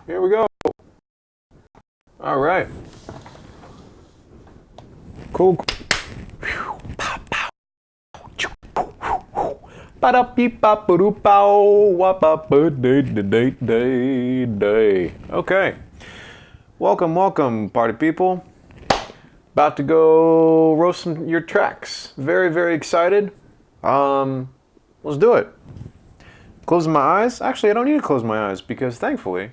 Here we go. All right. Cool. Okay. Welcome, party people. About to go roast your tracks. Very excited. Let's do it. Closing my eyes. Actually, I don't need to close my eyes because thankfully,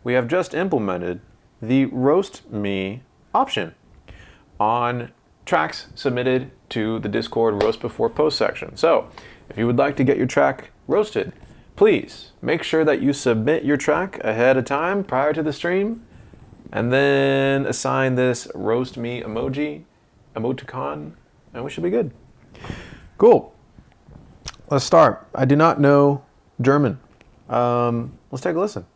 we have just implemented the Roast Me option on tracks submitted to the Discord Roast Before Post section. So, if you would like to get your track roasted, please make sure that you submit your track ahead of time prior to the stream, and then assign this Roast Me emoticon, and we should be good. Cool. Let's start. I do not know German. Let's take a listen.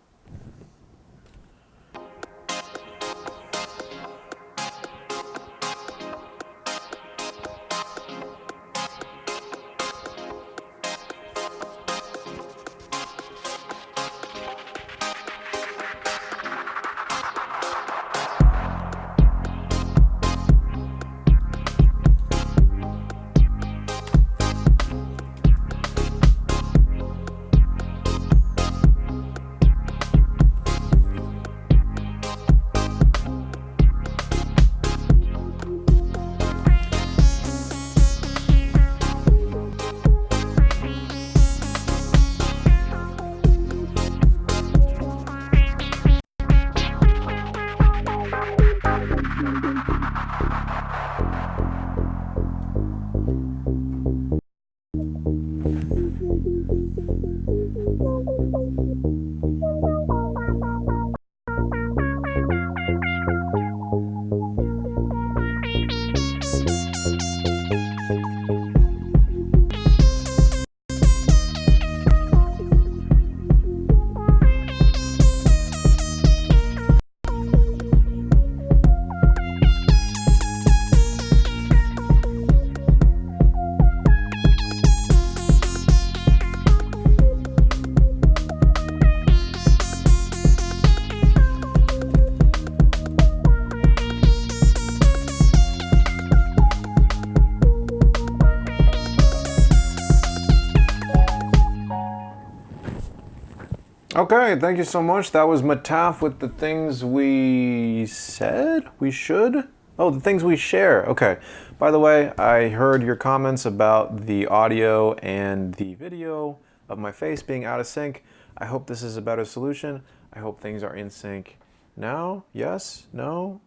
Okay, thank you so much. That was Mataf with the things we said we should. Oh, the things we share. Okay. By the way, I heard your comments about the audio and the video of my face being out of sync. I hope this is a better solution. I hope things are in sync now. Yes? No?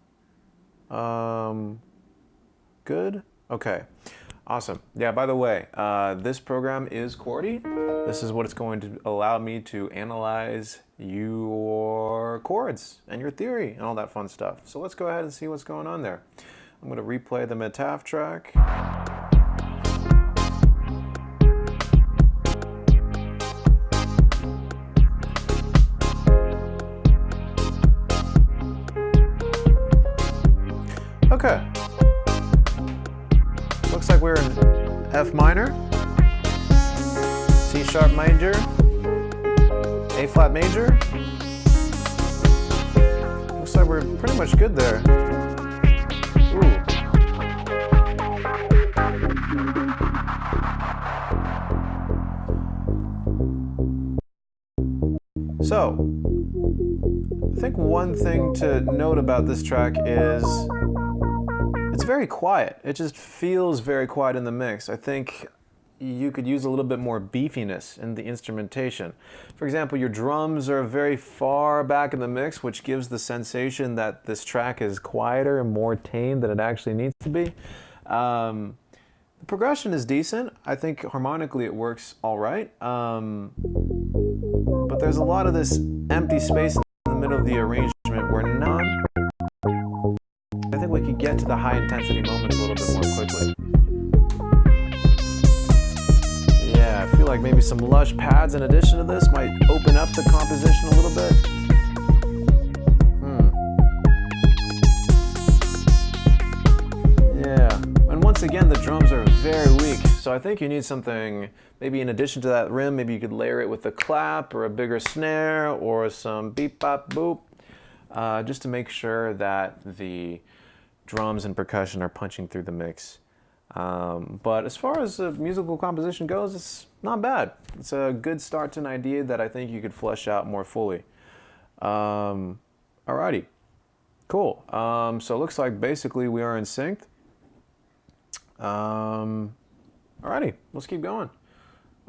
Good? Okay. Awesome. Yeah, by the way, this program is QWERTY. This is what it's going to allow me to analyze your chords and your theory and all that fun stuff. So let's go ahead and see what's going on there. I'm going to replay the Mataf track. Okay. Looks like we're in F minor, C sharp major, A flat major. Looks like we're pretty much good there. Ooh. So, I think one thing to note about this track is it's very quiet. It just feels very quiet in the mix. I think you could use a little bit more beefiness in the instrumentation. For example, your drums are very far back in the mix, which gives the sensation that this track is quieter and more tame than it actually needs to be. The progression is decent. I think harmonically it works all right. But there's a lot of this empty space in the middle of the arrangement where I think we could get to the high intensity moments a little bit more quickly. Yeah, I feel like maybe some lush pads in addition to this might open up the composition a little bit. Yeah, and once again the drums are very weak, So I think you need something, maybe in addition to that rim, maybe you could layer it with a clap or a bigger snare or some beep bop boop, just to make sure that the drums and percussion are punching through the mix. But as far as the musical composition goes, it's not bad. It's a good start to an idea that I think you could flesh out more fully. Alrighty, cool. So it looks like basically we are in sync. Alrighty, let's keep going.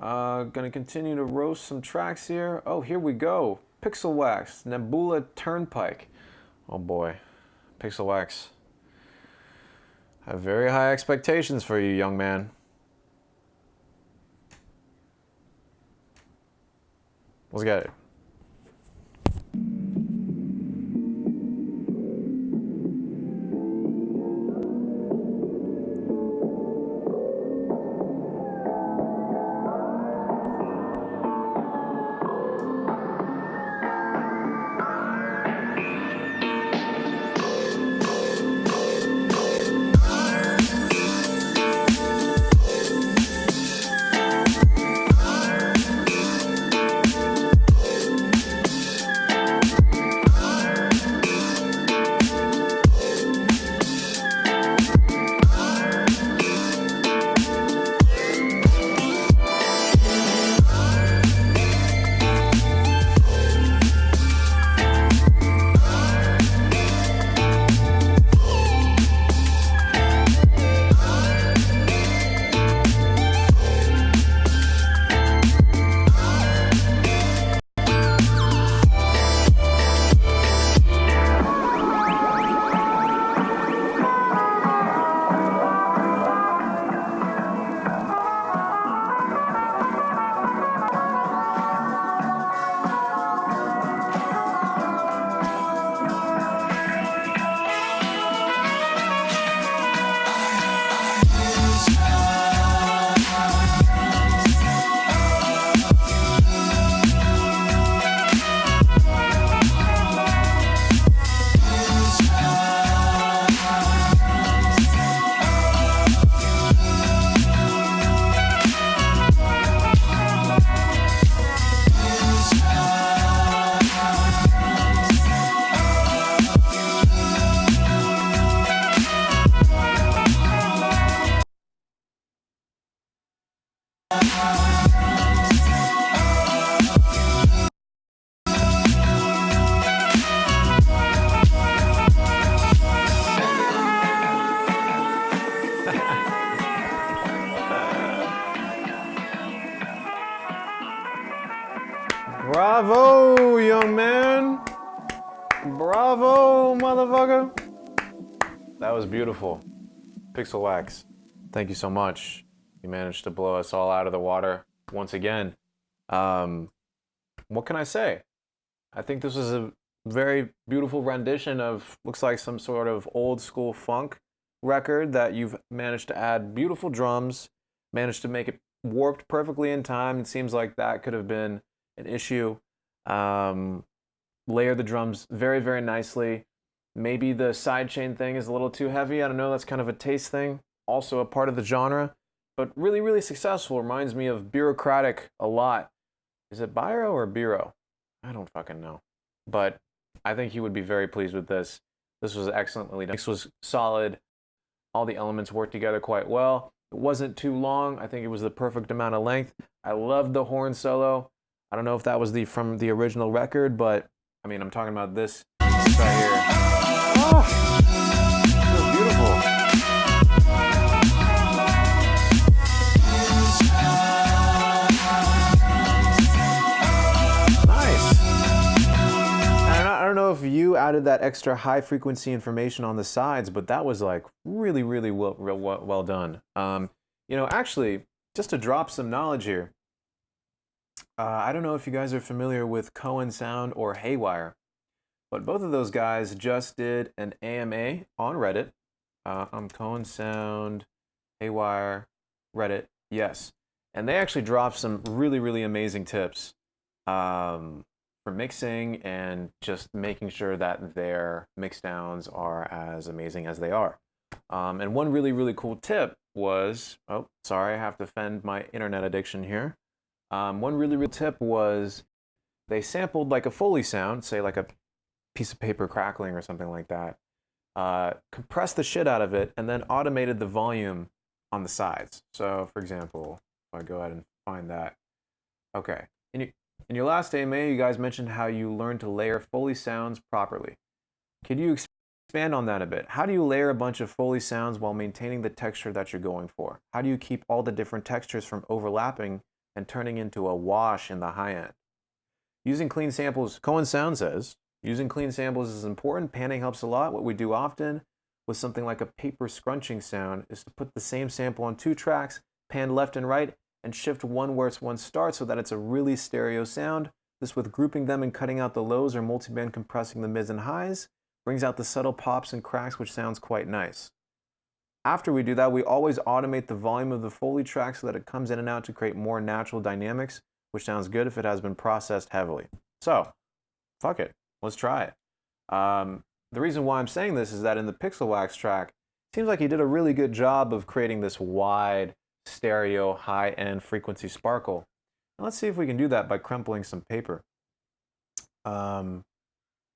Gonna continue to roast some tracks here. Oh, here we go. Pixel Wax, Nebula Turnpike. Oh boy, Pixel Wax. I have very high expectations for you, young man. Let's get it. Bravo, young man. Bravo, motherfucker. That was beautiful. Pixel Wax, thank you so much. You managed to blow us all out of the water once again. What can I say? I think this was a very beautiful rendition of, looks like some sort of old school funk record that you've managed to add beautiful drums, managed to make it warped perfectly in time. It seems like that could have been an issue. Layer the drums very, very nicely. Maybe the sidechain thing is a little too heavy. I don't know, that's kind of a taste thing. Also a part of the genre, but really, really successful. Reminds me of Bureaucratic a lot. Is it Biro or Biro? I don't fucking know. But I think he would be very pleased with this. This was excellently done. This was solid. All the elements worked together quite well. It wasn't too long. I think it was the perfect amount of length. I loved the horn solo. I don't know if that was from the original record, but I mean, I'm talking about this right here. Oh, it was beautiful. Nice. And I don't know if you added that extra high frequency information on the sides, but that was like really, really well done. You know, actually, just to drop some knowledge here, I don't know if you guys are familiar with Cohen Sound or Haywire, but both of those guys just did an AMA on Reddit. Cohen Sound, Haywire, Reddit, yes. And they actually dropped some really, really amazing tips for mixing and just making sure that their mix downs are as amazing as they are. And one really, really cool tip was, oh, sorry, I have to fend my internet addiction here. One really, really tip was they sampled like a Foley sound, say like a piece of paper crackling or something like that, compressed the shit out of it, and then automated the volume on the sides. So, for example, if I go ahead and find that. Okay. In your last AMA, you guys mentioned how you learned to layer Foley sounds properly. Could you expand on that a bit? How do you layer a bunch of Foley sounds while maintaining the texture that you're going for? How do you keep all the different textures from overlapping and turning into a wash in the high end? Using clean samples, Cohen Sound says, using clean samples is important. Panning helps a lot. What we do often with something like a paper scrunching sound is to put the same sample on 2 tracks, pan left and right, and shift one where one starts so that it's a really stereo sound. This with grouping them and cutting out the lows or multiband compressing the mids and highs brings out the subtle pops and cracks, which sounds quite nice. After we do that, we always automate the volume of the Foley track so that it comes in and out to create more natural dynamics, which sounds good if it has been processed heavily. So, fuck it, let's try it. The reason why I'm saying this is that in the Pixel Wax track, it seems like he did a really good job of creating this wide, stereo, high-end frequency sparkle. Now let's see if we can do that by crumpling some paper.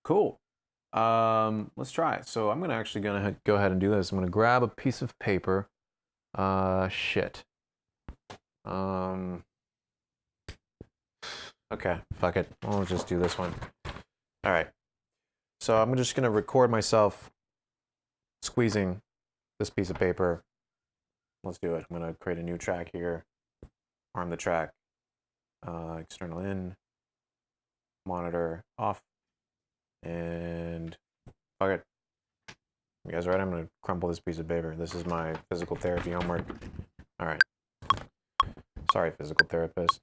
Cool. Let's try it. So I'm actually gonna go ahead and do this. I'm gonna grab a piece of paper. Shit. Okay, fuck it. I'll just do this one. All right. So I'm just gonna record myself squeezing this piece of paper. Let's do it. I'm gonna create a new track here. Arm the track. External in. Monitor off. And fuck it. You guys ready? I'm gonna crumple this piece of paper. This is my physical therapy homework. All right. Sorry, physical therapist.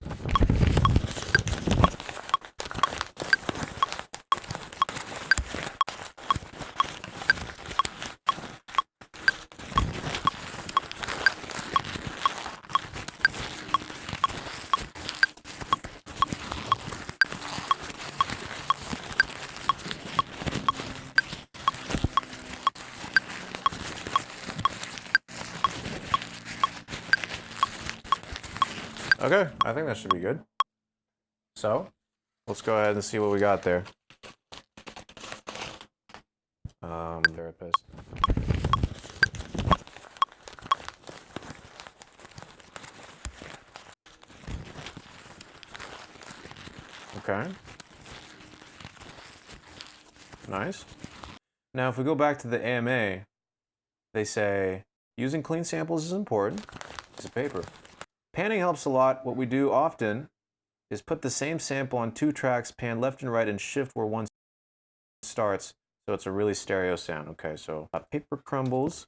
Okay, I think that should be good. So, let's go ahead and see what we got there. Therapist. Okay. Nice. Now, if we go back to the AMA, they say, using clean samples is important. Piece of paper. Panning helps a lot. What we do often is put the same sample on 2 tracks, pan left and right, and shift where one starts, so it's a really stereo sound. Okay, so paper crumbles.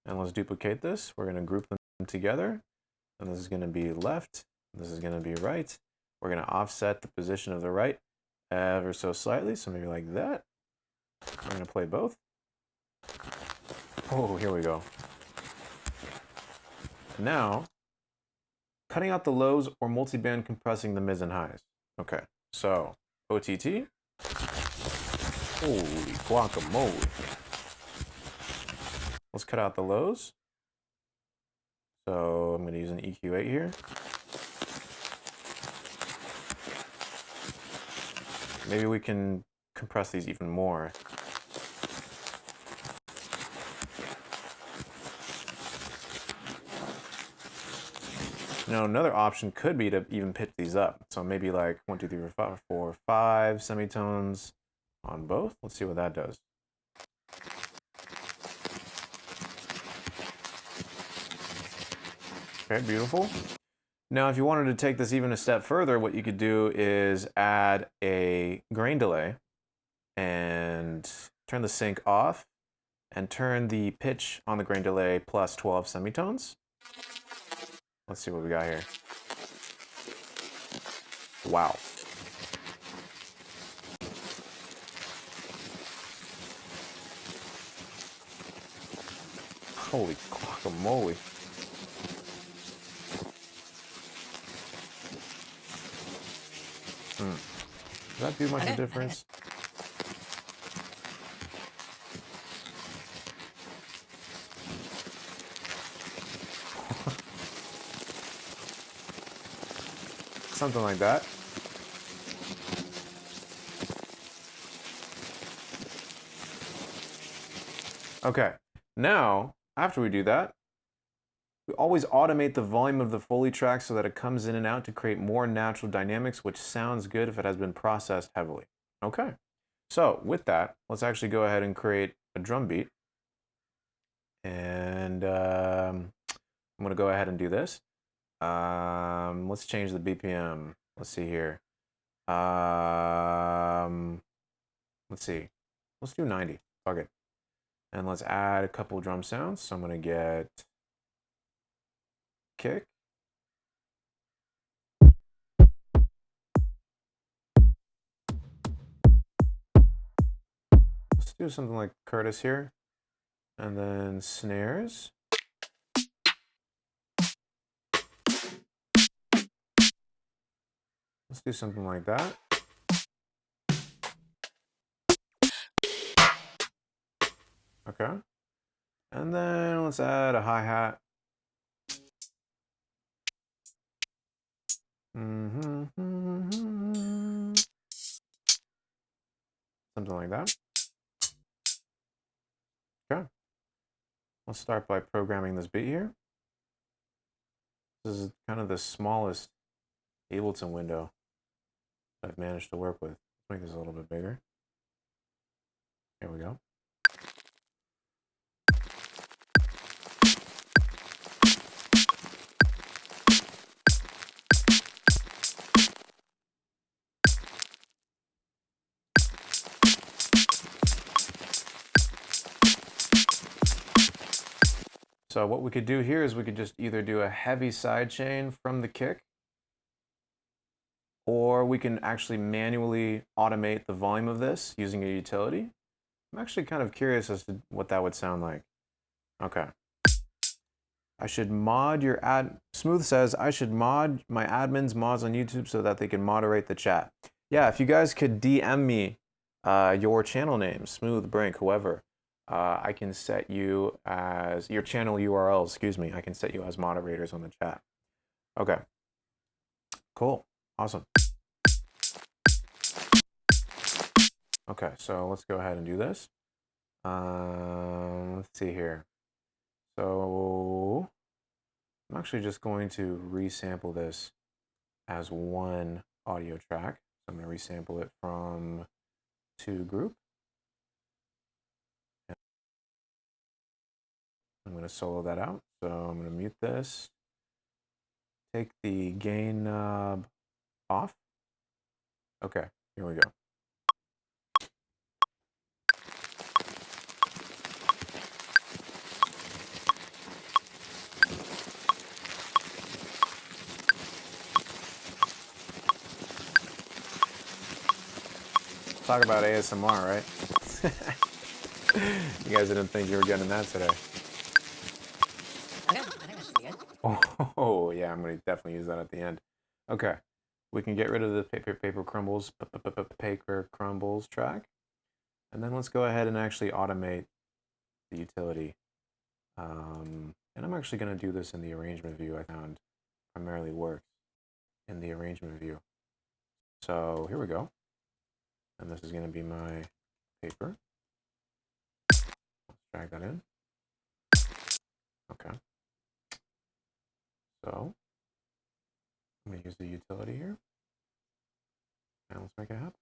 And let's duplicate this. We're gonna group them together. And this is gonna be left. This is gonna be right. We're gonna offset the position of the right ever so slightly, so maybe like that. We're gonna play both. Oh, here we go. Now, cutting out the lows or multiband compressing the mids and highs. Okay, so OTT. Holy guacamole. Let's cut out the lows. So I'm going to use an EQ8 here. Maybe we can compress these even more. Now another option could be to even pitch these up. So maybe like 1, 2, 3, 4, 5 semitones on both. Let's see what that does. Okay, beautiful. Now, if you wanted to take this even a step further, what you could do is add a grain delay and turn the sync off and turn the pitch on the grain delay plus 12 semitones. Let's see what we got here. Wow. Holy guacamole. Does that do much of a difference? something like that. Okay, now, after we do that, we always automate the volume of the Foley track so that it comes in and out to create more natural dynamics, which sounds good if it has been processed heavily. Okay, so with that, let's actually go ahead and create a drum beat. And I'm gonna go ahead and do this. Let's change the BPM. Let's see here. Let's see. Let's do 90. Fuck it. And let's add a couple drum sounds. So I'm gonna get kick. Let's do something like Curtis here. And then snares. Let's do something like that. Okay. And then let's add a hi-hat. Something like that. Okay. Let's start by programming this beat here. This is kind of the smallest Ableton window I've managed to work with. Let's make this a little bit bigger. Here we go. So what we could do here is we could just either do a heavy sidechain from the kick, or we can actually manually automate the volume of this using a utility. I'm actually kind of curious as to what that would sound like. Okay. I should mod your Smooth says, I should mod my admin's mods on YouTube so that they can moderate the chat. Yeah, if you guys could DM me your channel name, Smooth, Brink, whoever, I can set you as, your channel URL, excuse me, I can set you as moderators on the chat. Okay. Cool. Awesome. Okay, so let's go ahead and do this. Let's see here. So I'm actually just going to resample this as one audio track. So I'm going to resample it from to group. I'm going to solo that out. So I'm going to mute this. Take the gain knob off. Okay, here we go. Talk about ASMR, right? You guys didn't think you were getting that today. I think this should be good. Oh, yeah, I'm going to definitely use that at the end. Okay, we can get rid of the paper crumbles track. And then let's go ahead and actually automate the utility. And I'm actually going to do this in the arrangement view. I found primarily works in the arrangement view. So here we go. And this is going to be my paper. Let's drag that in. Okay. So I'm going to use the utility here. And let's make it happen.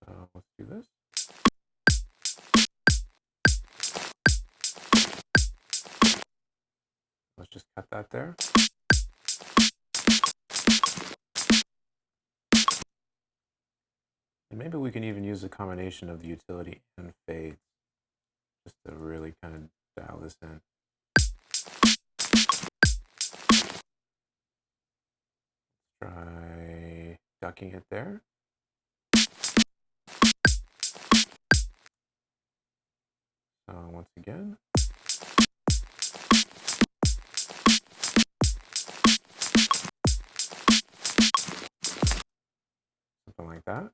So let's do this. Let's just cut that there. And maybe we can even use a combination of the utility and fades just to really kind of dial this in. Let's try ducking it there. So once again. Something like that.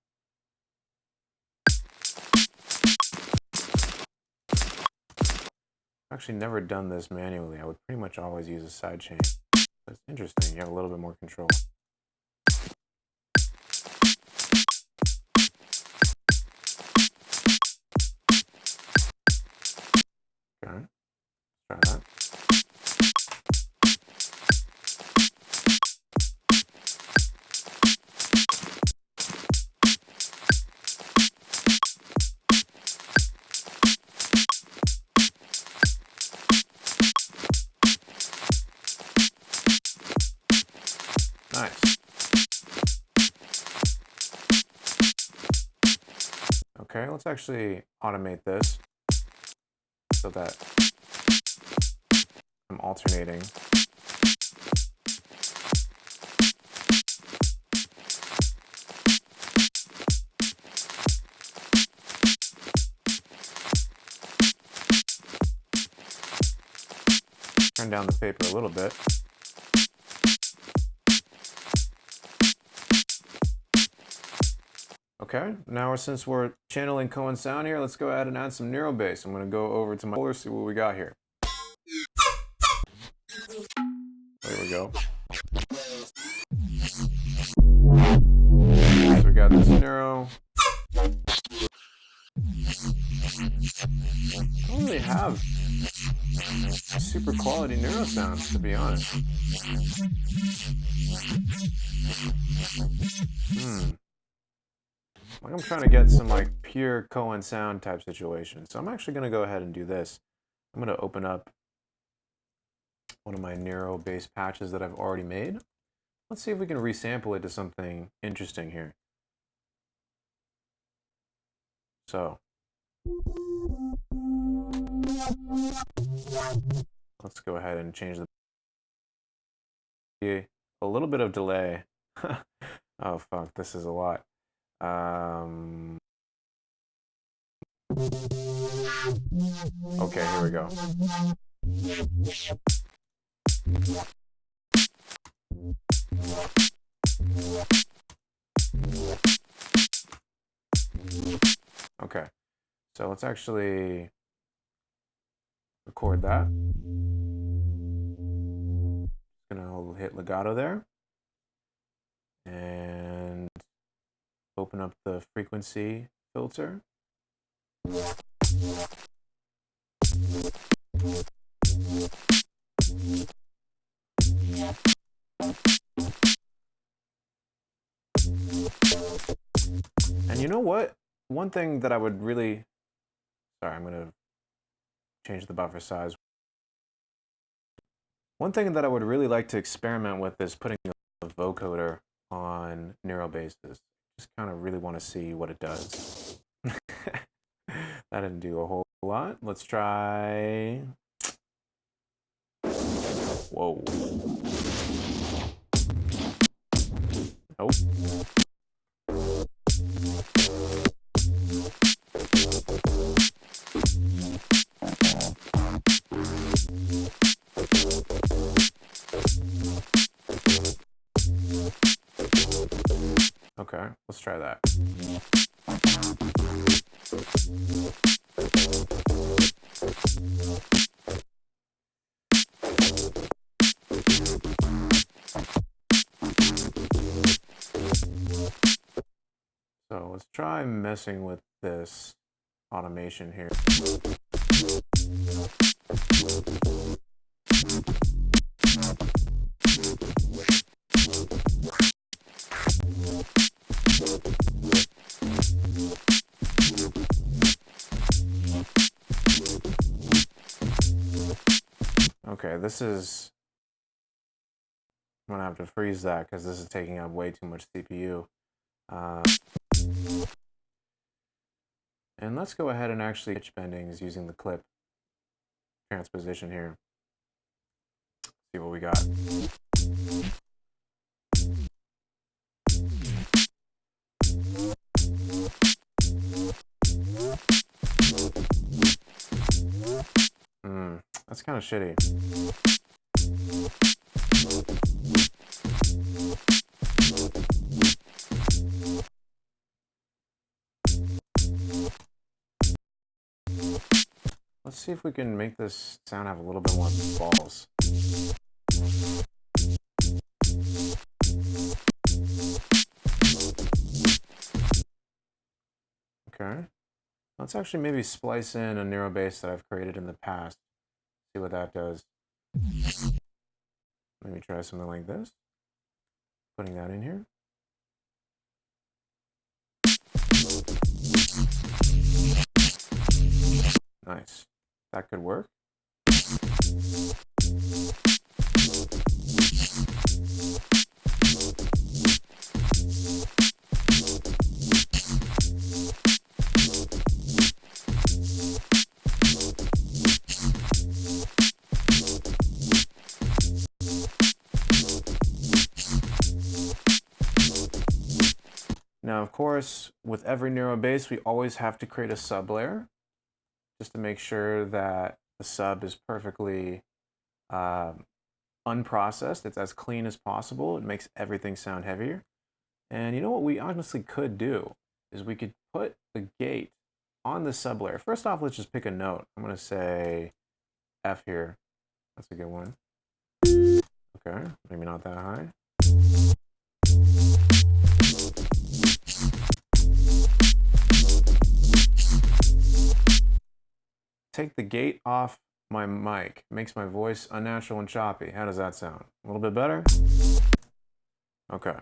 actually never done this manually. I would pretty much always use a sidechain. That's interesting. You have a little bit more control. Okay, try that. Nice. Okay, let's actually automate this so that I'm alternating. Turn down the paper a little bit. Okay, now since we're channeling Koan sound here, let's go ahead and add some NeuroBass. I'm going to go over to my folder, see what we got here. There we go. So we got this Neuro. I don't really have super quality Neuro sounds, to be honest. Like I'm trying to get some like pure Koan sound type situation. So I'm actually going to go ahead and do this. I'm going to open up one of my NeuroBass patches that I've already made. Let's see if we can resample it to something interesting here. So let's go ahead and change a little bit of delay. Oh fuck, this is a lot. Okay, here we go. Okay, so let's actually record that. Gonna hit legato there and open up the frequency filter. And you know what? One thing that I would really, sorry, I'm going to change the buffer size. One thing that I would really like to experiment with is putting a vocoder on NeuroBass. Just kind of really want to see what it does. That didn't do a whole lot. Let's try. Whoa. Nope. Okay, let's try that. So let's try messing with this automation here. Okay, this is, I'm gonna have to freeze that because this is taking up way too much CPU. And let's go ahead and actually pitch bendings using the clip transposition here. See what we got. That's kind of shitty. Let's see if we can make this sound have a little bit more balls. Okay. Let's actually maybe splice in a narrow bass that I've created in the past. See what that does. Let me try something like this. Putting that in here. Nice. That could work. Now, of course, with every narrow bass, we always have to create a sub layer just to make sure that the sub is perfectly unprocessed. It's as clean as possible. It makes everything sound heavier. And you know what we honestly could do is we could put the gate on the sub layer. First off, let's just pick a note. I'm going to say F here. That's a good one. Okay, maybe not that high. Take the gate off my mic. Makes my voice unnatural and choppy. How does that sound? A little bit better? Okay.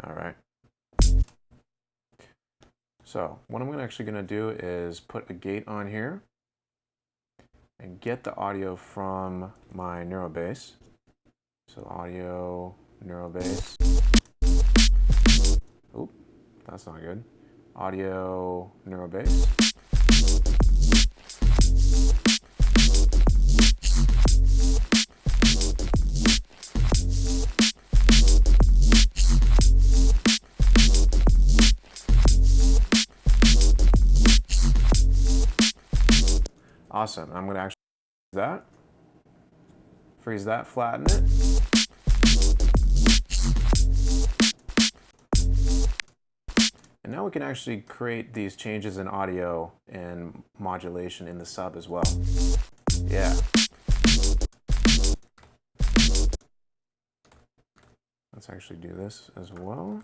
All right. So what I'm actually going to do is put a gate on here and get the audio from my neural bass. So audio, neural bass. Oop, that's not good. Audio, neural bass. Awesome. I'm going to actually freeze that, flatten it. And now we can actually create these changes in audio and modulation in the sub as well. Yeah. Let's actually do this as well.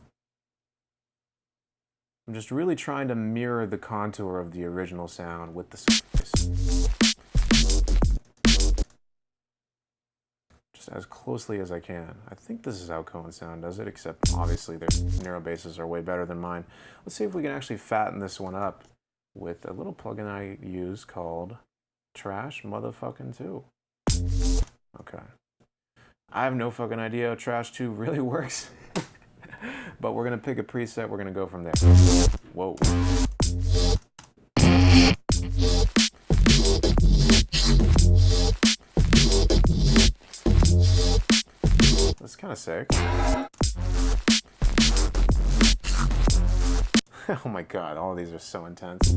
I'm just really trying to mirror the contour of the original sound with the space. Just as closely as I can. I think this is how Cohen Sound does it, except obviously their narrow basses are way better than mine. Let's see if we can actually fatten this one up with a little plugin I use called Trash Motherfucking 2. Okay. I have no fucking idea how Trash 2 really works. But we're going to pick a preset, we're going to go from there. Whoa. That's kind of sick. Oh my god, all of these are so intense.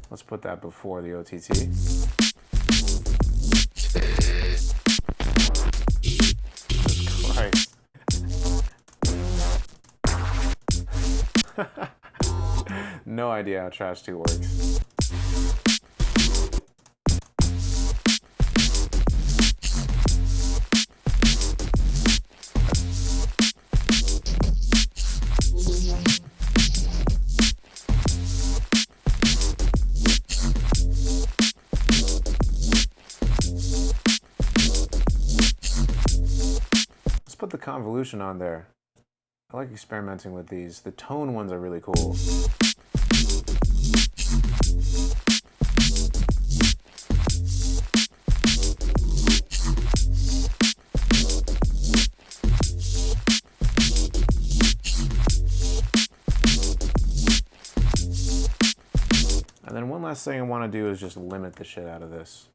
Let's put that before the OTT. Christ. No idea how Trash 2 works. Put the convolution on there. I like experimenting with these. The tone ones are really cool. And then one last thing I want to do is just limit the shit out of this.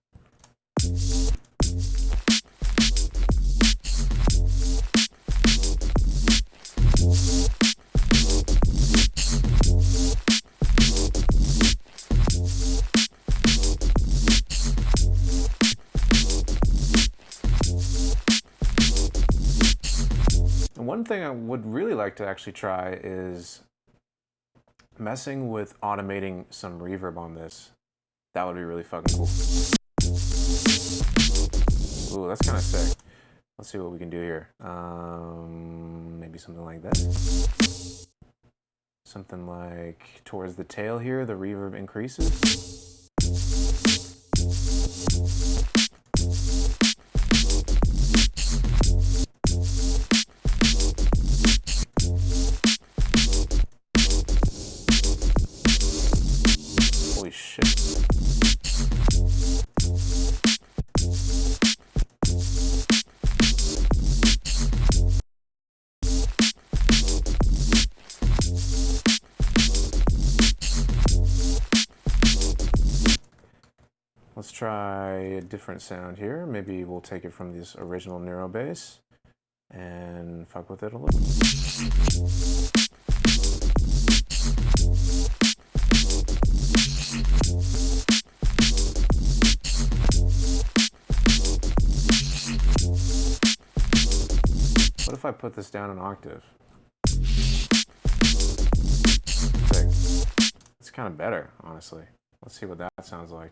One thing I would really like to actually try is messing with automating some reverb on this. That would be really fucking cool. Ooh, that's kind of sick. Let's see what we can do here. Maybe something like this. Something like towards the tail here, the reverb increases. Holy shit. Let's try a different sound here. Maybe we'll take it from this original NeuroBass and fuck with it a little. What if I put this down an octave? Sick. It's kind of better, honestly. Let's see what that sounds like.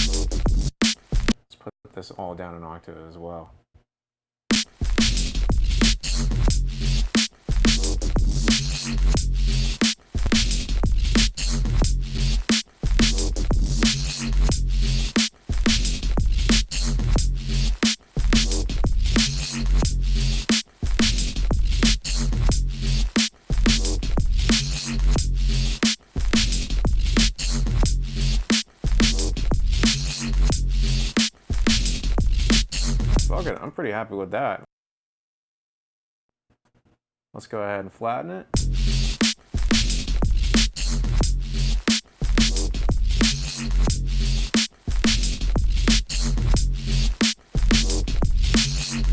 Let's put this all down an octave as well. Fuck it, I'm pretty happy with that. Let's go ahead and flatten it.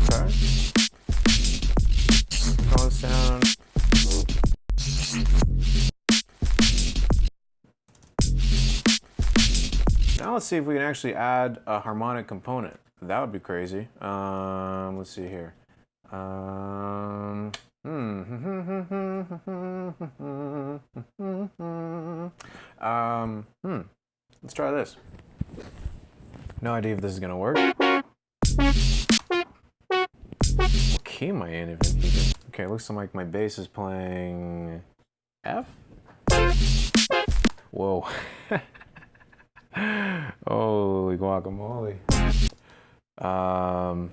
Okay. Tone sound. Now let's see if we can actually add a harmonic component. That would be crazy. Let's see here. Let's try this. No idea if this is gonna work. What key am I in even? Okay, it looks like my bass is playing F. Whoa. Holy guacamole. I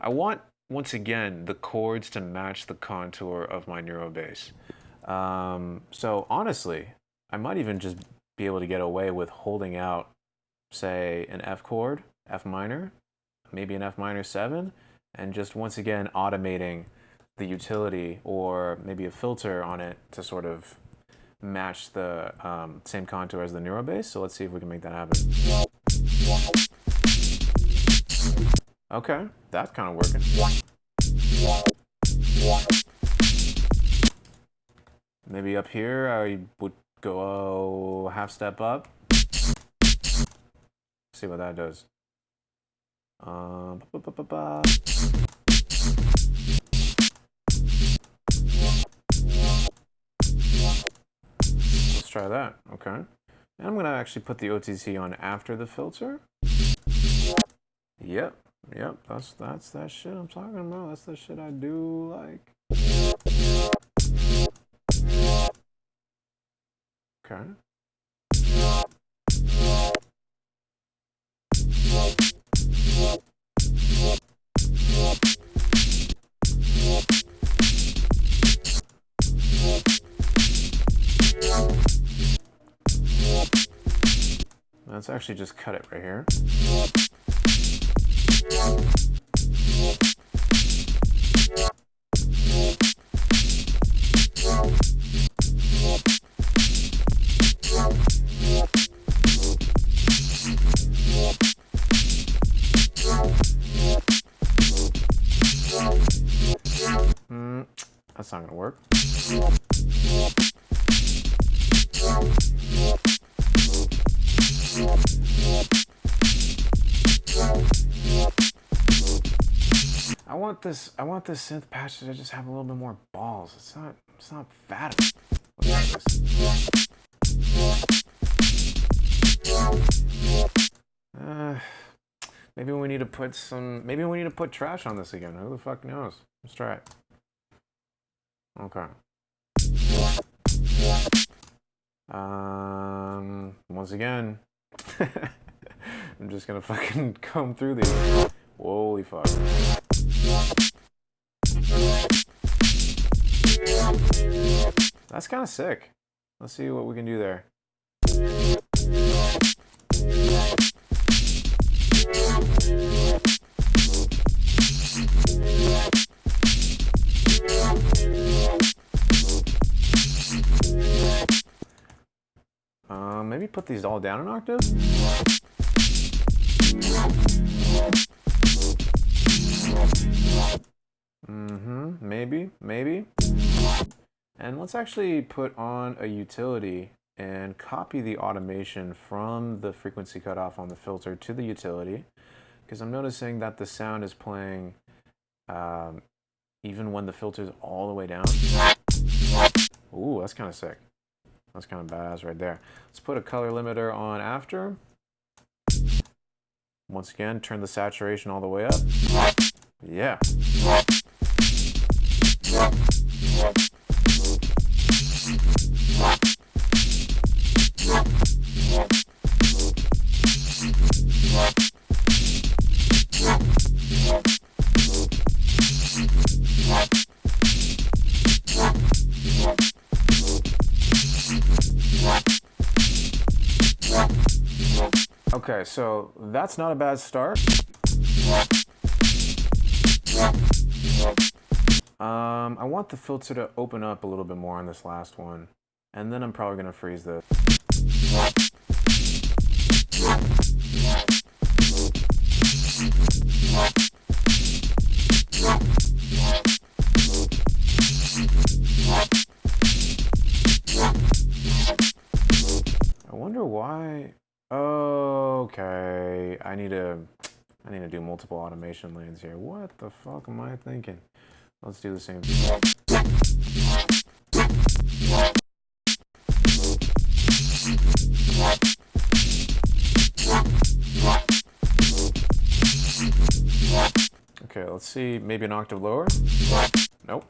want, once again, the chords to match the contour of my NeuroBass. So honestly, I might even just be able to get away with holding out, say, an F chord, F minor, maybe an F minor 7, and just once again automating the utility or maybe a filter on it to sort of match the same contour as the NeuroBass. So let's see if we can make that happen. Okay, that's kind of working. Maybe up here I would go a half step up. See what that does. Let's try that. Okay. And I'm gonna actually put the OTC on after the filter. Yep. That's that shit I'm talking about. That's the shit I do like. Okay. Let's actually just cut it right here. That's not gonna work. want this synth patch to just have a little bit more balls. It's not fat. Maybe we need to put trash on this again. Who the fuck knows? Let's try it. Okay. Once again, I'm just gonna fucking comb through these. Holy fuck. That's kind of sick. Let's see what we can do there. Maybe put these all down an octave? Maybe. And let's actually put on a utility and copy the automation from the frequency cutoff on the filter to the utility, because I'm noticing that the sound is playing even when the filter's all the way down. Ooh, that's kind of sick. That's kind of badass right there. Let's put a color limiter on after. Once again, turn the saturation all the way up. Yeah. Okay, so that's not a bad start. I want the filter to open up a little bit more on this last one, and then I'm probably gonna freeze this. I wonder why. Okay, I need to do multiple automation lanes here. What the fuck am I thinking? Let's do the same thing. Okay, let's see, maybe an octave lower? Nope.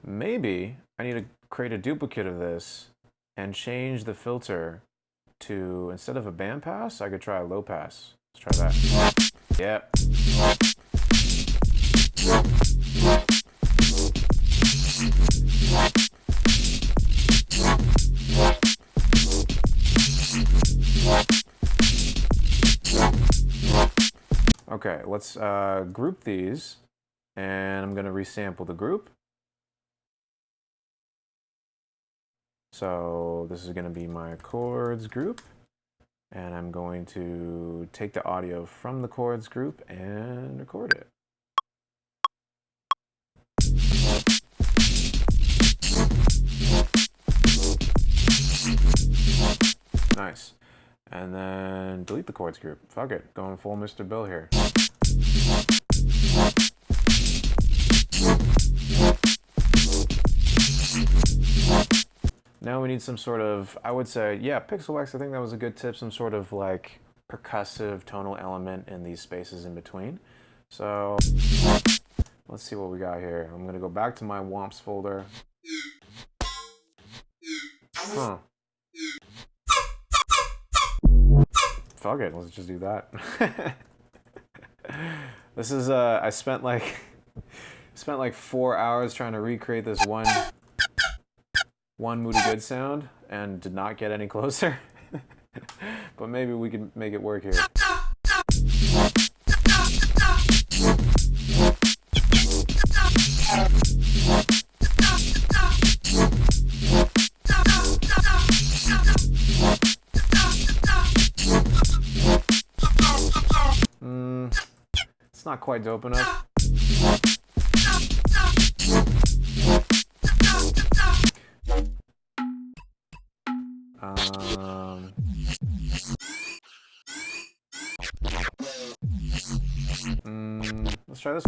Maybe I need to create a duplicate of this and change the filter to, instead of a bandpass, I could try a low pass. Let's try that. Yep. Okay, let's group these, and I'm going to resample the group. So this is going to be my chords group, and I'm going to take the audio from the chords group and record it. Nice. And then delete the chords group. Fuck it, going full Mr. Bill here. Now we need some sort of, I would say, yeah, Pixelwax, I think that was a good tip, some sort of like percussive tonal element in these spaces in between. So let's see what we got here. I'm gonna go back to my Womps folder. Huh. Fuck it, let's just do that. This is, I spent like 4 hours trying to recreate this one Moody Good sound and did not get any closer. But maybe we can make it work here. It's not quite dope enough. try this.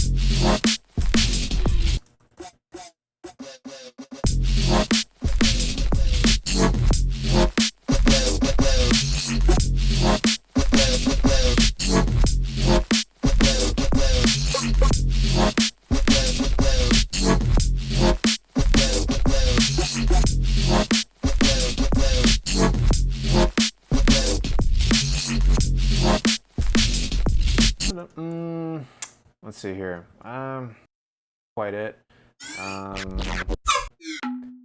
Let's see here. Quite it.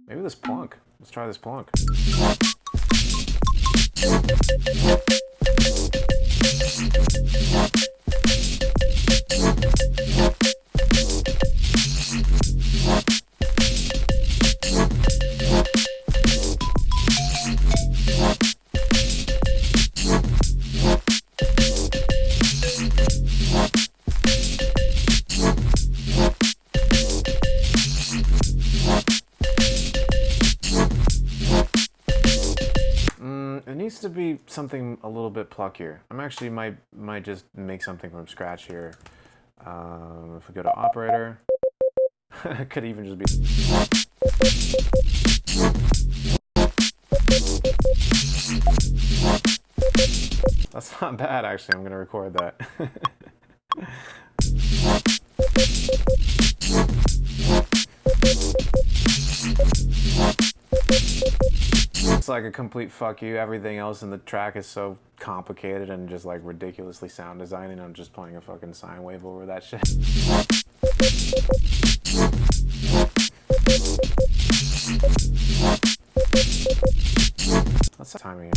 Maybe this plunk. Let's try this plunk. It needs to be something a little bit pluckier. I'm actually might just make something from scratch here. If we go to operator, it could even just be. That's not bad, actually. I'm gonna record that. It's like a complete fuck you. Everything else in the track is so complicated and just like ridiculously sound designing. I'm just playing a fucking sine wave over that shit. That's the timing.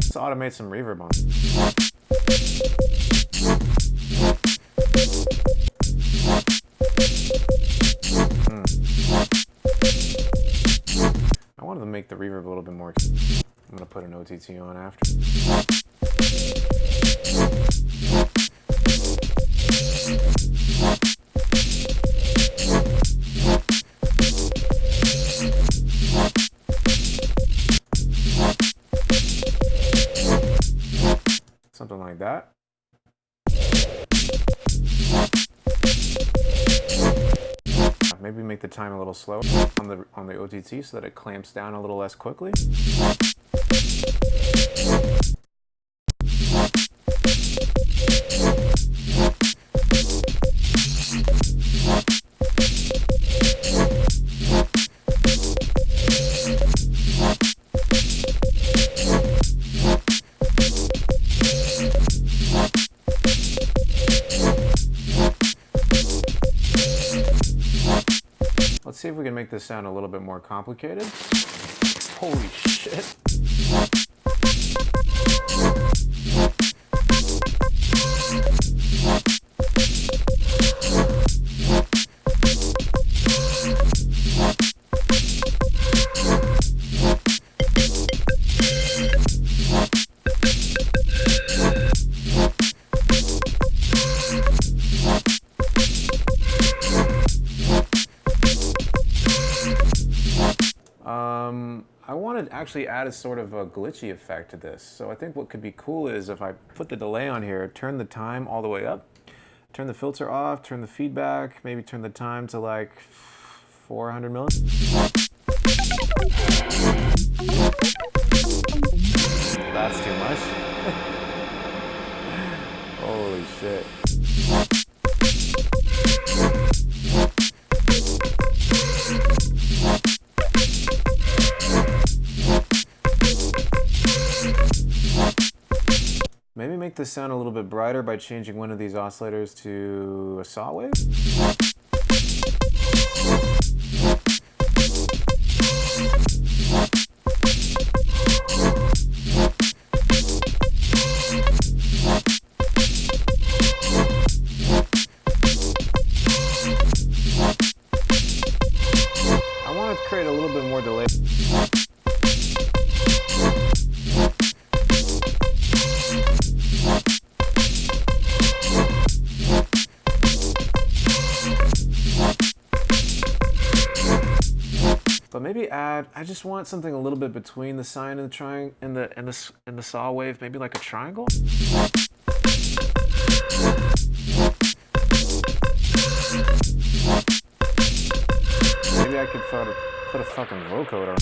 Let's automate some reverb on. I wanted to make the reverb a little bit more. I'm gonna put an OTT on after. Something like that. Maybe make the time a little slower on the OTT so that it clamps down a little less quickly. Let's see if we can make this sound a little bit more complicated. Holy shit. I want to actually add a sort of a glitchy effect to this. So I think what could be cool is if I put the delay on here, turn the time all the way up, turn the filter off, turn the feedback, maybe turn the time to like 400 milliseconds. That's too much. Holy shit. Maybe make this sound a little bit brighter by changing one of these oscillators to a saw wave. I want to create a little bit more delay. But maybe add. I just want something a little bit between the sine and the triangle and the saw wave. Maybe like a triangle. Maybe I could put a fucking vocoder on.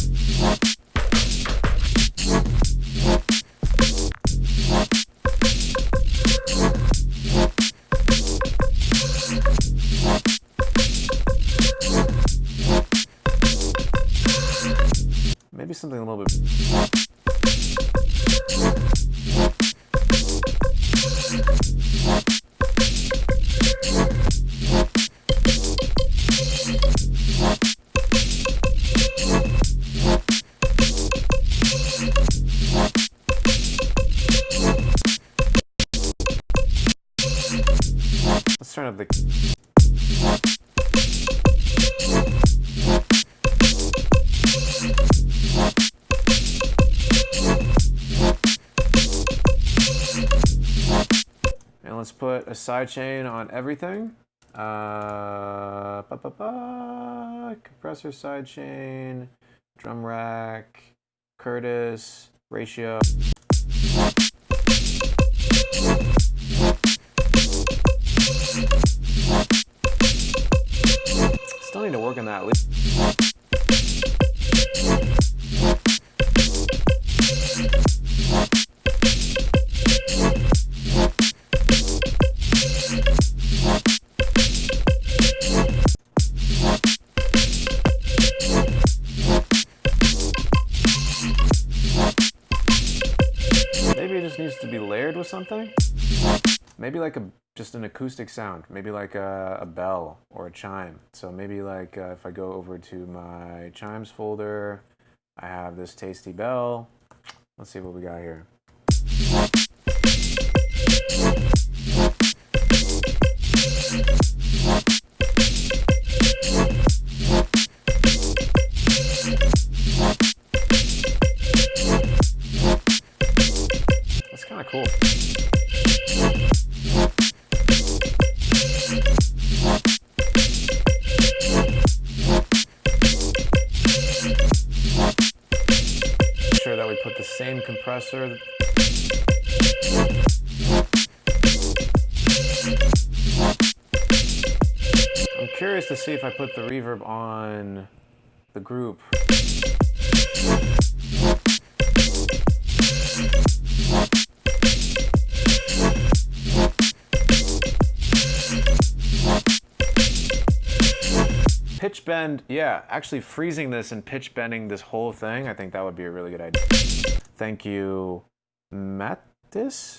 Maybe something a little bit. Let's turn up the. And let's put a sidechain on everything. Compressor sidechain, drum rack, Curtis, ratio. Still need to work on that. Maybe it just needs to be layered with something. Maybe like just an acoustic sound. Maybe like a bell or a chime. So maybe like if I go over to my chimes folder, I have this tasty bell. Let's see what we got here. That's kind of cool. Sure that we put the same compressor. I'm curious to see if I put the reverb on the group. Pitch bend, yeah, actually freezing this and pitch bending this whole thing, I think that would be a really good idea. Thank you, Mattis.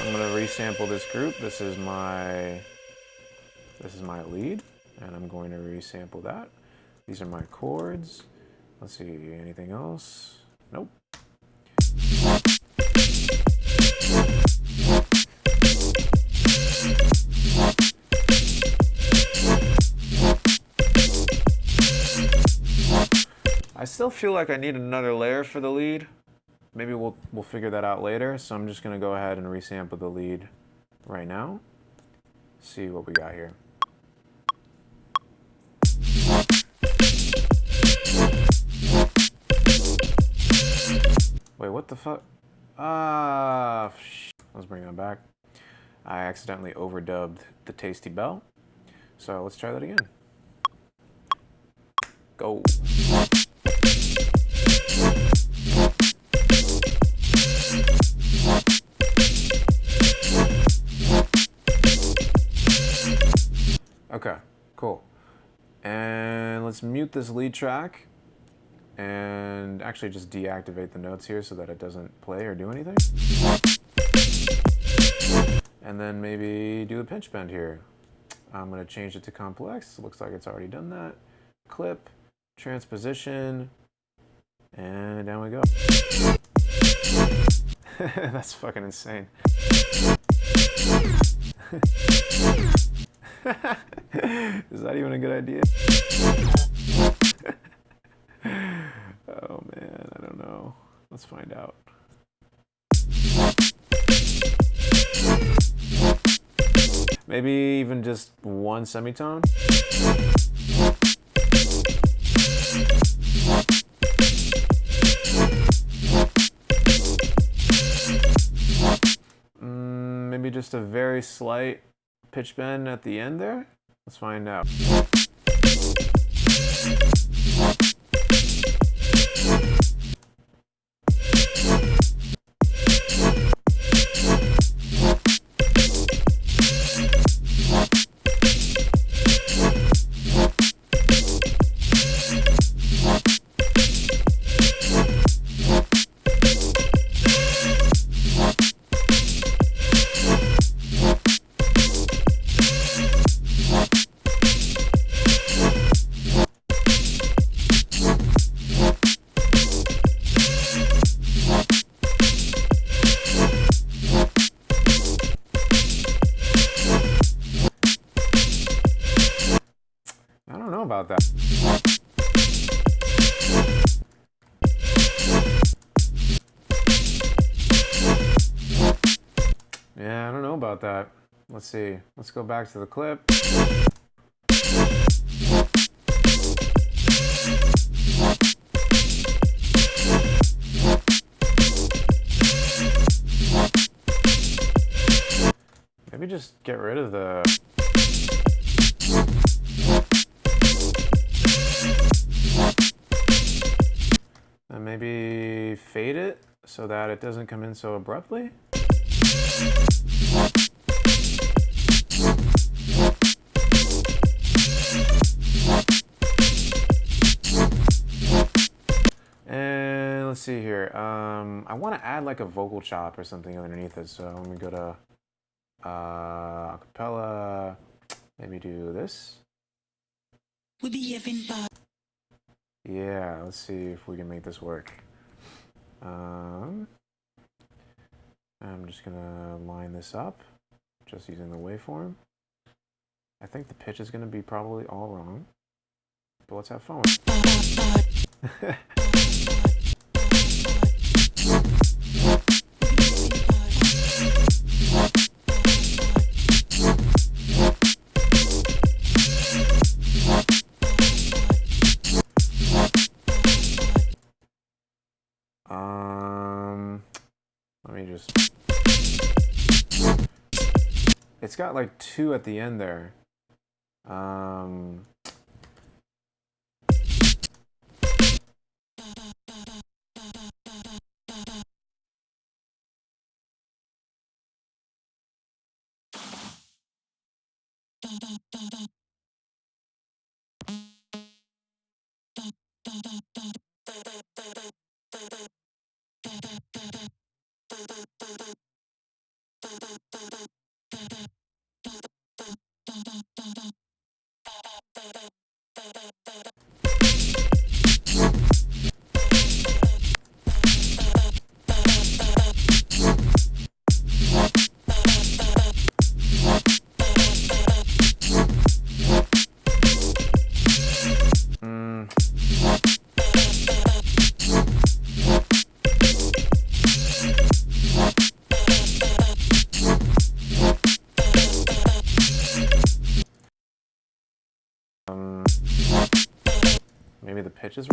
I'm gonna resample this group. This is my lead, and I'm going to resample that. These are my chords. Let's see, anything else? Nope. I still feel like I need another layer for the lead. Maybe we'll figure that out later. So I'm just gonna go ahead and resample the lead right now. See what we got here. Wait, what the fuck? Let's bring that back. I accidentally overdubbed the tasty bell. So let's try that again. Go. Okay, cool. And let's mute this lead track and actually just deactivate the notes here so that it doesn't play or do anything. And then maybe do a pitch bend here. I'm gonna change it to complex. It looks like it's already done that. Clip, transposition, and down we go. That's fucking insane. Is that even a good idea? Let's find out. Maybe even just one semitone? Maybe just a very slight pitch bend at the end there? Let's find out. I don't know about that. Yeah, I don't know about that. Let's see. Let's go back to the clip. Maybe just get rid of the... And maybe fade it so that it doesn't come in so abruptly. And let's see here. I want to add like a vocal chop or something underneath it. So let me go to acapella. Maybe do this. Yeah, let's see if we can make this work. I'm just gonna line this up, just using the waveform. I think the pitch is gonna be probably all wrong, but let's have fun with it. Let me just... It's got like 2 at the end there. Maybe the pitch is...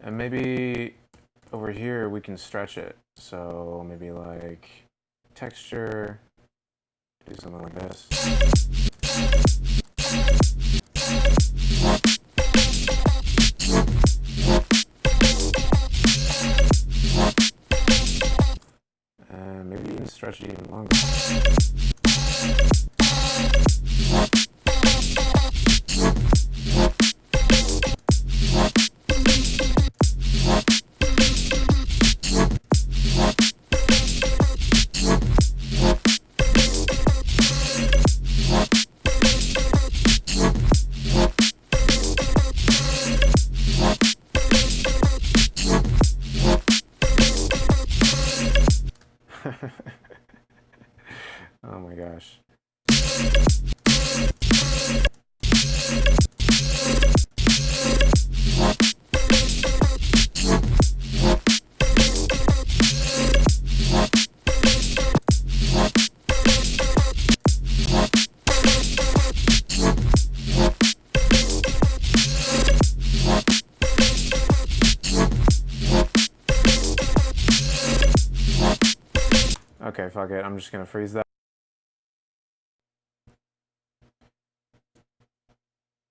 And maybe over here we can stretch it. So maybe like texture, do something like this. And maybe even stretch it even longer. Oh my gosh. Okay, fuck it. I'm just gonna freeze that.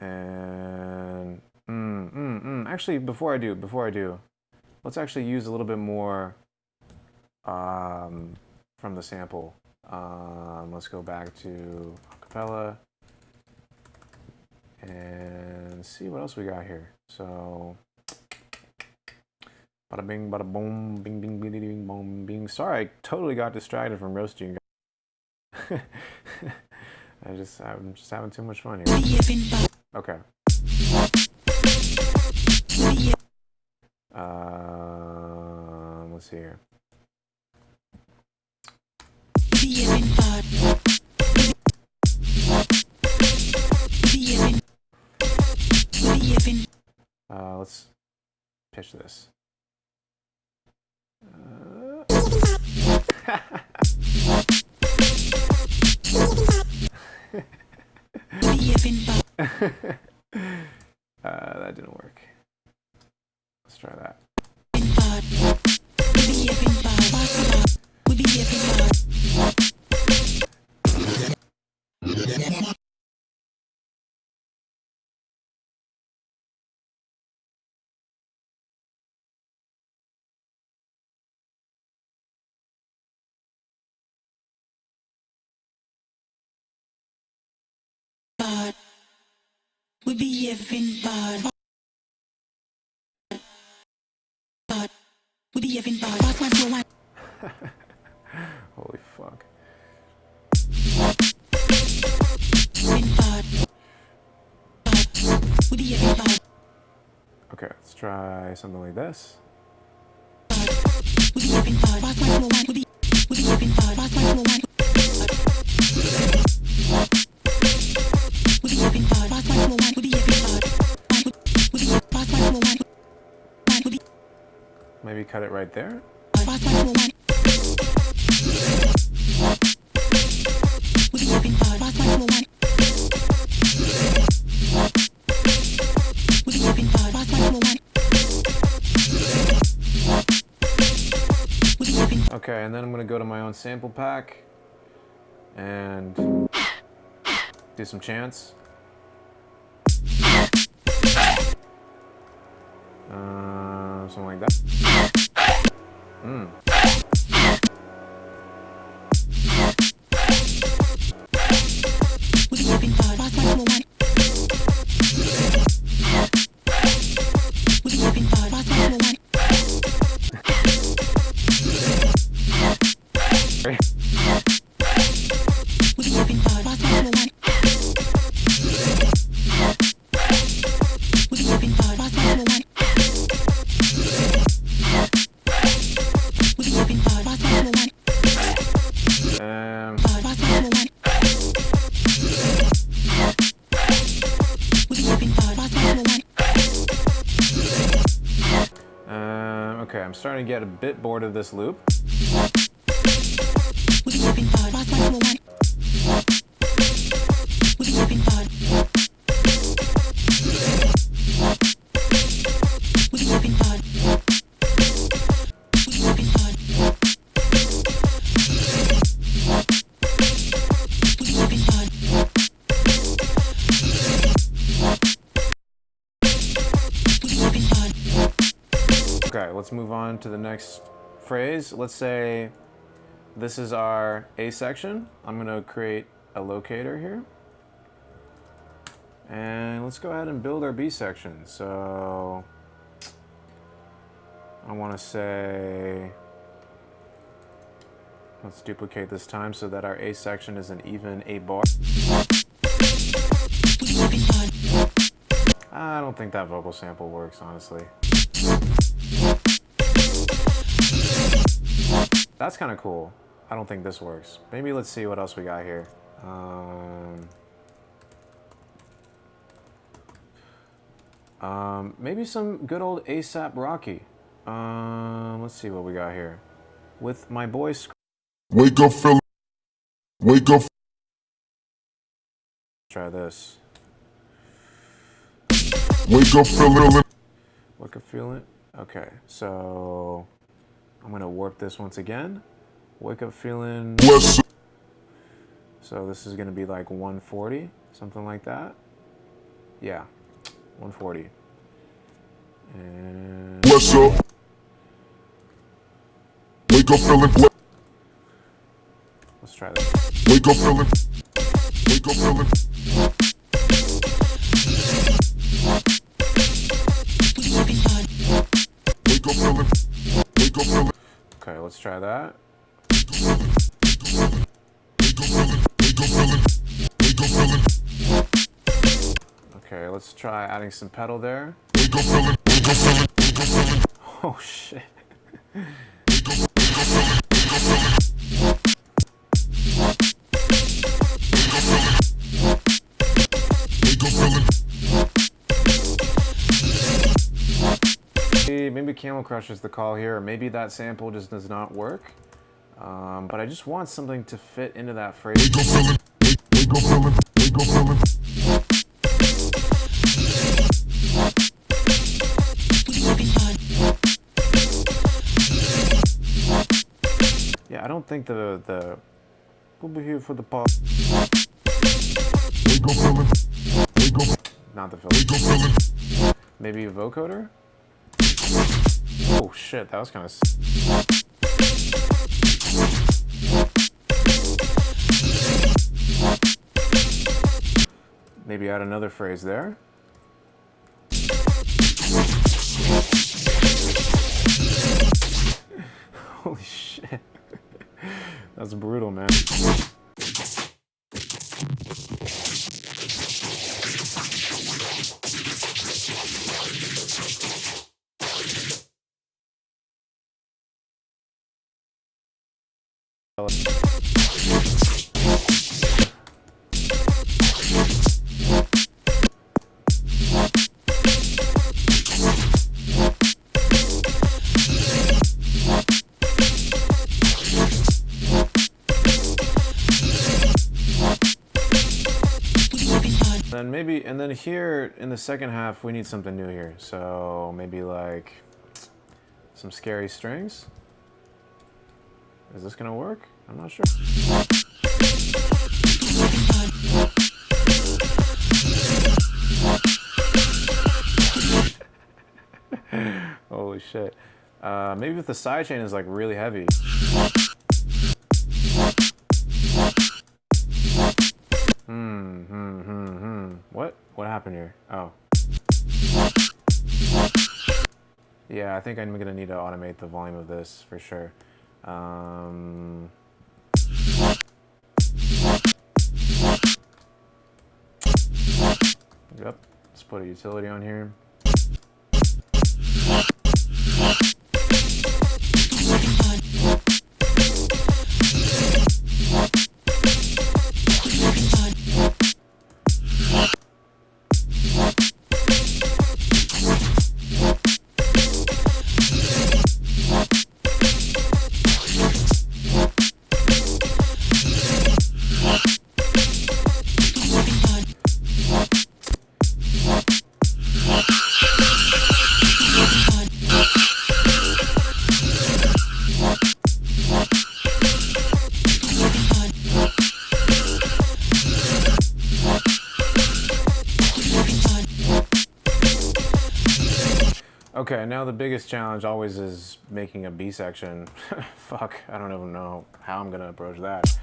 And actually, before I do, let's actually use a little bit more from the sample. Let's go back to acapella and see what else we got here. So, bada bing, bada boom, bing, bing, bing, bing, boom, bing. Sorry, I totally got distracted from roasting. I'm just having too much fun here. Okay. Let's see here. Let's pitch this. That didn't work. Let's try that. We be having bad. We be having bad. Holy fuck. Okay, let's try something like this. Maybe cut it right there. Okay, and then I'm gonna go to my own sample pack and do some chants. Something like that. Okay, I'm starting to get a bit bored of this loop. Okay, let's move on to the next phrase. Let's say this is our A section. I'm gonna create a locator here. And let's go ahead and build our B section. So I wanna say, let's duplicate this time so that our A section is an even A bar. I don't think that vocal sample works, honestly. That's kind of cool. I don't think this works. Maybe let's see what else we got here. Maybe some good old ASAP Rocky. Let's see what we got here. With my boy. Wake up, fella. Wake up. Try this. Wake up, fella. Wake up, feeling. Okay, so I'm gonna warp this once again. Wake up, feeling. Bless. So this is gonna be like 140, something like that. Yeah, 140. And Bless up. Wake up, fella. let's try this. Wake up, fella. Wake up, fella. Wake up, fella. Wake up, fella. Okay, let's try that. Okay, let's try adding some pedal there. Oh shit. Maybe Camel Crush is the call here, or maybe that sample just does not work. But I just want something to fit into that phrase. Yeah, I don't think the we'll be here for the pop. Not the filter. Maybe a vocoder? Oh shit, that was kind of. Maybe add another phrase there. Holy shit. That's brutal, man. Then maybe, and then here in the second half, we need something new here. So maybe like some scary strings. Is this gonna work? I'm not sure. Holy shit. Maybe if the sidechain is like really heavy. What happened here? Oh. Yeah, I think I'm gonna need to automate the volume of this for sure. Yep, let's put a utility on here. Okay, now the biggest challenge always is making a B section. Fuck, I don't even know how I'm gonna approach that.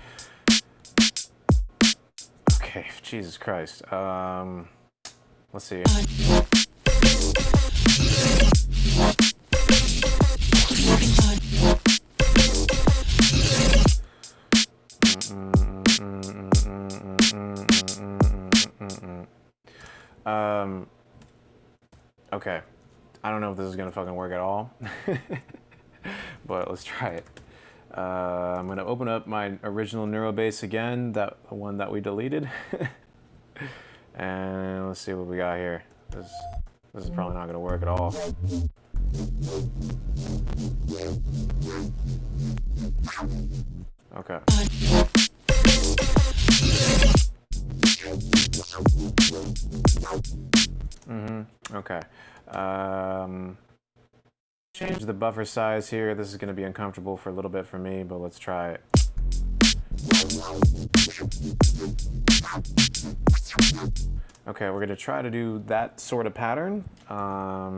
Okay, Jesus Christ. Let's see. Okay. I don't know if this is gonna fucking work at all, but let's try it. I'm going to open up my original Neurobase again, that one that we deleted. And let's see what we got here. This is probably not going to work at all. Okay. Okay. Change the buffer size here. This is going to be uncomfortable for a little bit for me, but let's try it. Okay, we're going to try to do that sort of pattern. I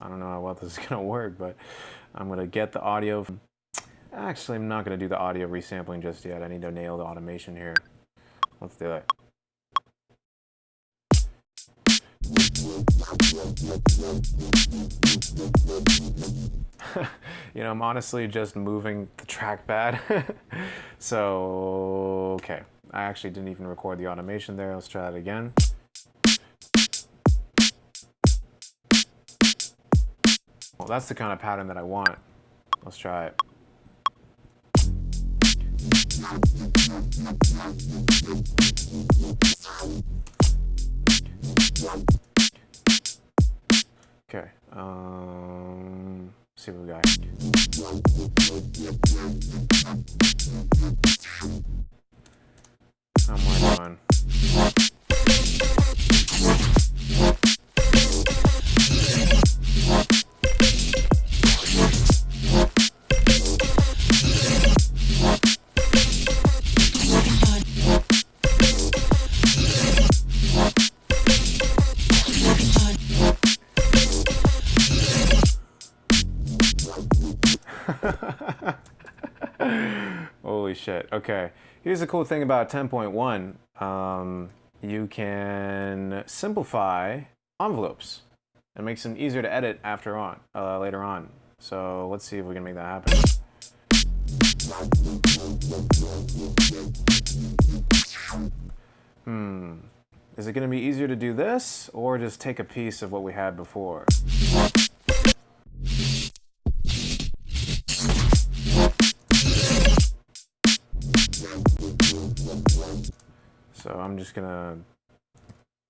don't know how well this is going to work, but I'm going to get the audio. Actually, I'm not going to do the audio resampling just yet. I need to nail the automation here. Let's do it. You know, I'm honestly just moving the trackpad. So, okay. I actually didn't even record the automation there. Let's try that again. Well, that's the kind of pattern that I want. Let's try it. Okay, see what we got here. How am I doing? Holy shit. Okay. Here's the cool thing about 10.1. You can simplify envelopes. It makes them easier to edit later on. So let's see if we can make that happen. Is it going to be easier to do this or just take a piece of what we had before? So I'm just gonna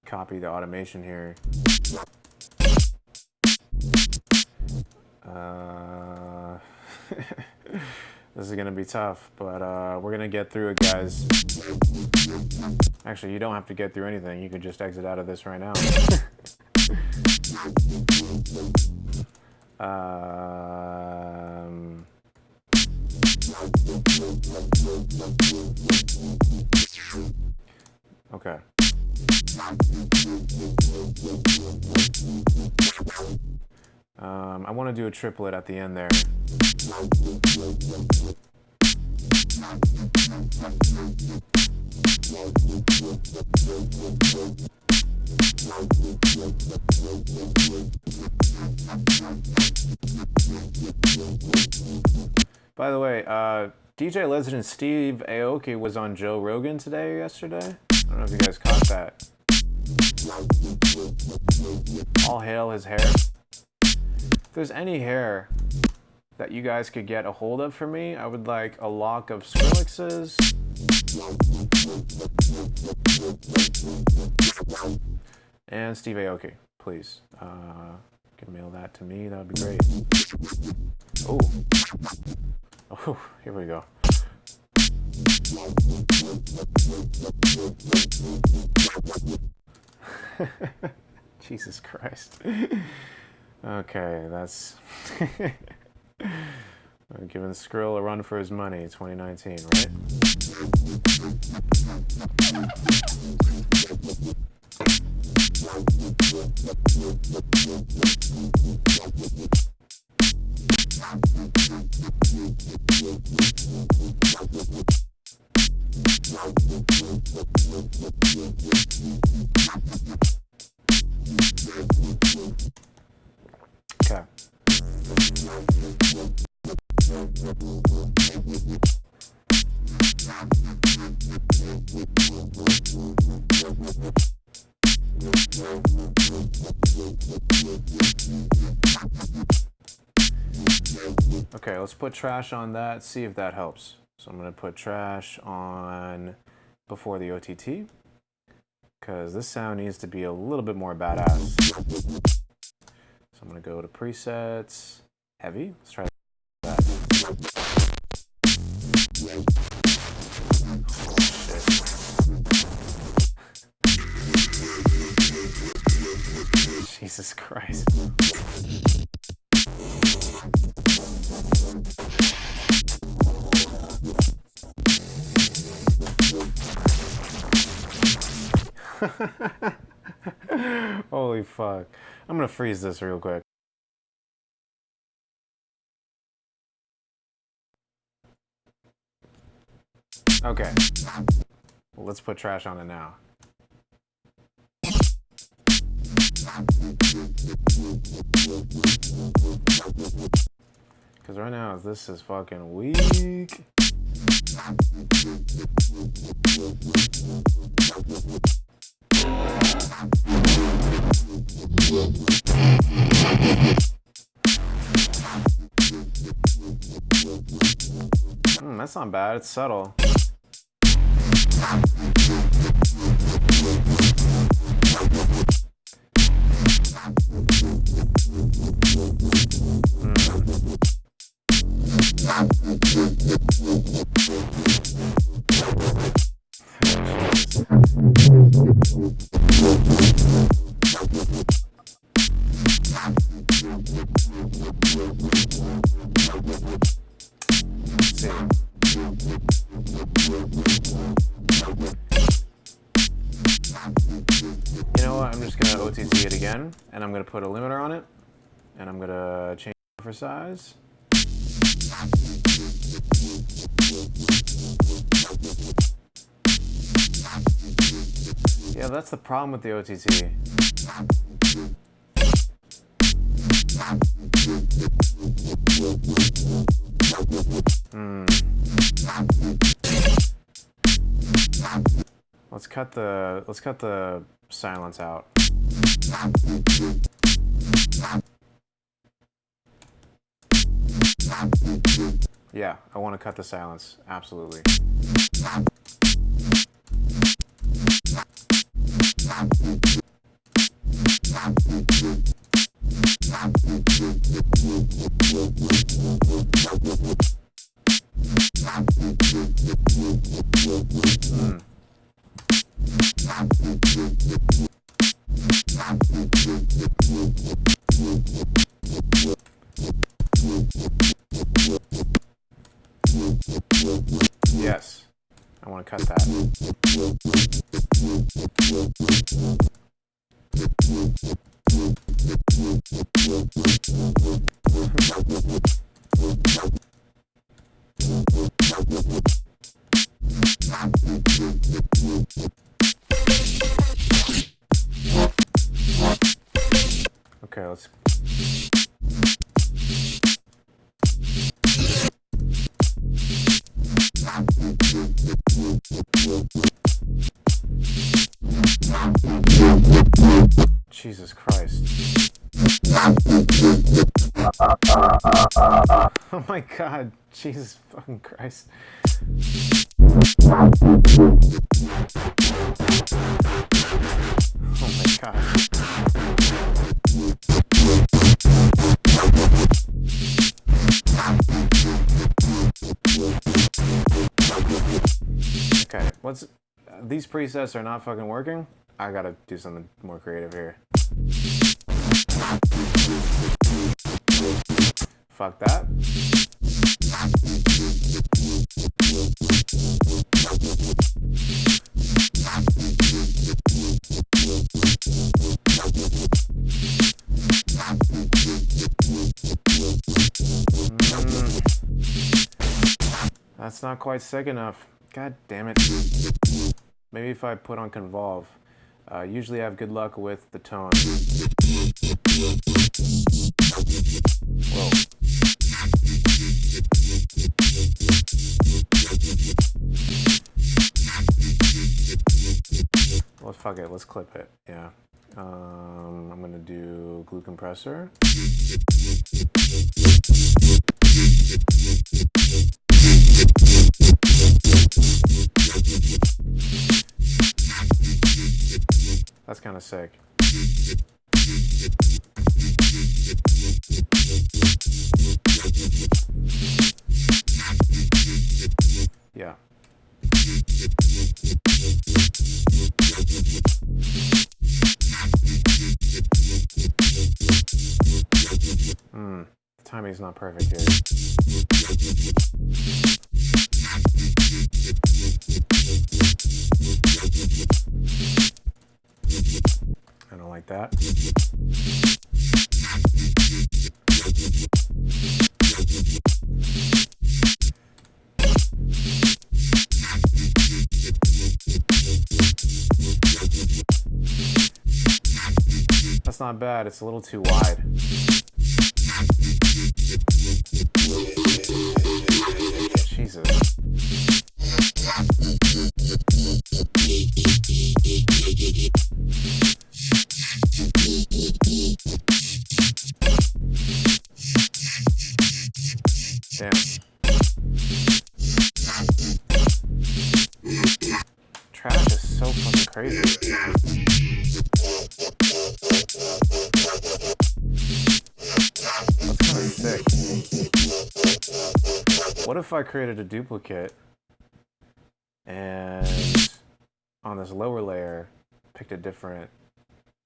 copy the automation here. This is gonna be tough, but we're gonna get through it, guys. Actually, you don't have to get through anything. You could just exit out of this right now. Okay. I want to do a triplet at the end there. By the way, DJ Lizard and Steve Aoki was on Joe Rogan yesterday. I don't know if you guys caught that. All hail his hair. If there's any hair that you guys could get a hold of for me, I would like a lock of Skrillex's. And Steve Aoki, please. You can mail that to me, that would be great. Oh, here we go. Jesus Christ. Okay, that's we're giving Skrill a run for his money, 2019, right? Okay. Okay, let's put trash on that, see if that helps. So I'm gonna put trash on before the OTT, because this sound needs to be a little bit more badass. So I'm gonna go to presets, heavy, let's try that. Jesus Christ. Holy fuck. I'm gonna freeze this real quick. Okay. Well, let's put trash on it now. Because right now this is fucking weak. That's not bad, it's subtle. You know what, I'm just gonna OTT it again, and I'm gonna put a limiter on it, and I'm gonna change it for size. Yeah, that's the problem with the OTT. Let's cut the silence out. Yeah, I want to cut the silence, absolutely. Yes, I want to cut that. Okay, let's... Jesus Christ. Oh my God, Jesus fucking Christ. Oh my God. Okay, these presets are not fucking working. I gotta do something more creative here. Fuck that. That's not quite sick enough. God damn it. Maybe if I put on Convolve. Usually I have good luck with the tone. Whoa. Well, fuck it, let's clip it, yeah. I'm gonna do glue compressor. kind of sick. Yeah. The timing's not perfect here. I don't like that. That's not bad, it's a little too wide. Jesus. Damn. Trash is so fucking crazy. That's kind of sick. What if I created a duplicate and on this lower layer picked a different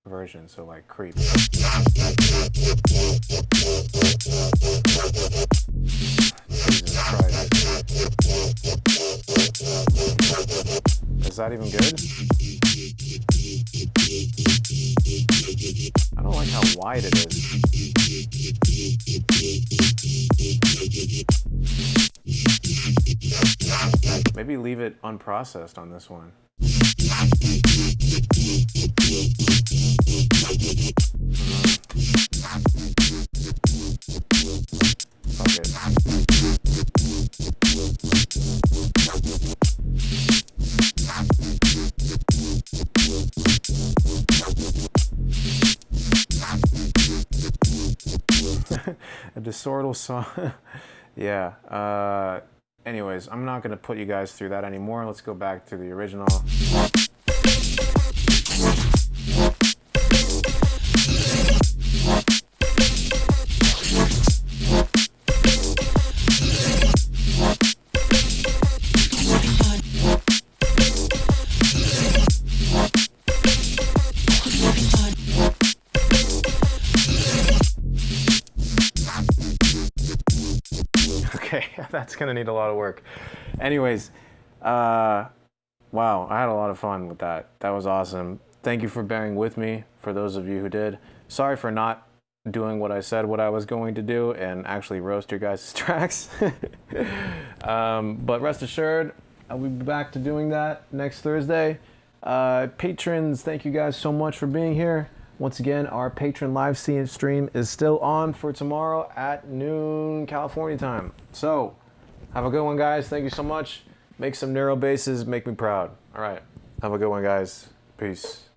version, so like creep. Jesus Christ. Is that even good? I don't like how wide it is. Maybe leave it unprocessed on this one. Fuck it. A disortal song. Yeah. Anyways, I'm not going to put you guys through that anymore. Let's go back to the original. Okay, that's gonna need a lot of work. Anyways, wow, I had a lot of fun with that. That was awesome. Thank you for bearing with me, for those of you who did. Sorry for not doing what I said what I was going to do and actually roast your guys' tracks. But rest assured, I'll be back to doing that next Thursday. Patrons, thank you guys so much for being here. Once again, our Patreon live stream is still on for tomorrow at noon California time. So, have a good one, guys. Thank you so much. Make some neuro bases. Make me proud. All right. Have a good one, guys. Peace.